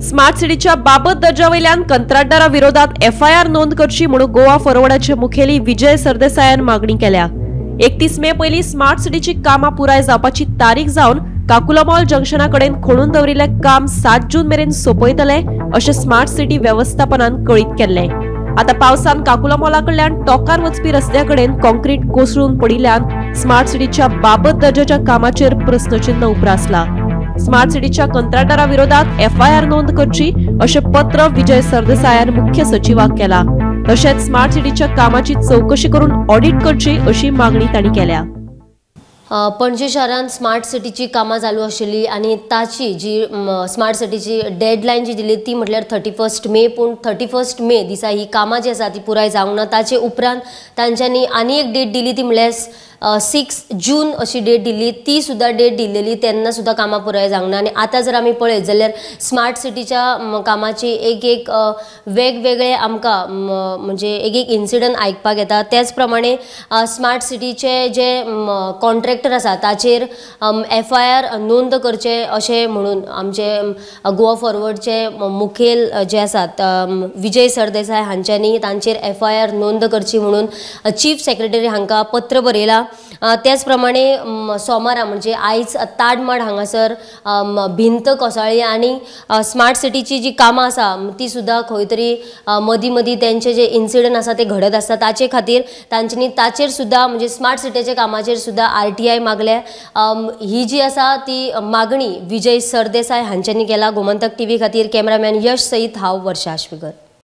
Smart सिटीच्या बाबत दर्जावयल्यान कंत्राटदारा विरोधात FIR नोंद करची म्हणून गोवा फॉरवर्डाचे मुखेली विजय सरदेसायान मागणी केल्या। 31 मे पयली स्मार्ट सिटीची कामां पुराय जावपाची तारीख जावन काकुलामॉल जंक्शना कडेन खोणून दवरिल्ले काम 7 जून मेरेन सोपयतले अशें स्मार्ट सिटी व्यवस्थापनान कळीत केल्ले। आता पावसान काकुलामॉला कडल्यान टोकार वचपी रस्त्या कडेन कॉन्क्रीट कोसळून पडिल्ल्यान स्मार्ट सिटीच्या बाबत दर्जाच्या कामाचेर प्रश्नचिन्ह उप्रासला। स्मार्ट सिटीच्या कंत्राटदारा विरोधात FIR नोंद करची अशें पत्र विजय सरदेसायान मुख्य सचिवाक केला। तशेंच स्मार्ट सिटीच्या कामाची चौकशी करून ऑडिट करची अशी मागणी तांणी केल्या। पणजी शहरात स्मार्ट सिटीची कामां चालू आशिल्ली आनी ताची जी स्मार्ट सिटीची डेडलायन जी दिली ती म्हटल्यार 31 मे पूण 31 मे दिसा ही कामां जी आसा ती पुराय जावंक ना। ताचे उपरांत तांच्यांनी आनी एक डेट दिली ती म्हळ्यार 6 जून अशी डेट दिल्ली, ती सुद्धा डेट दिल्लेली तेन्ना सुद्धा कामां पुराय जावंक ना। आनी आतां जर आमी पळयत जाल्यार स्मार्ट सिटीच्या कामाची एक वेगवेगळे आमकां म्हणजे एक इन्सिडंट आयकपाक येता। त्याच प्रमाणे स्मार्ट सिटीचे जे कॉन्ट्रॅक्टर आसा ताचेर FIR नोंद करचे अशें म्हणून आमचे गोवा फॉरवर्डचे मुखेल जे आसात विजय सरदेसाय हांच्यांनी तांचेर FIR नोंद करची म्हणून चीफ सेक्रेटरी हांकां पत्र बरयलां। त्याच प्रमाणे सोमारा म्हणजे आयज ताडमाड हांगासर भिंत कोसळ्ळी आनी स्मार्ट सिटीची जी कामां आसा ती सुद्धा खंय तरी मदीं मदीं तेंचे जे इन्सिडंट आसा ते घडत आसता ताचे खातीर तांच्यांनी ताचेर सुद्धा म्हणजे स्मार्ट सिटीच्या कामाचेर सुद्धा RTI मागल्या। ही जी आसा ती मागणी विजय सरदेसाय हांच्यांनी केला। गोमंतक TV खातीर कॅमेरामॅन यश सईत हांव वर्षा आश्वेकर।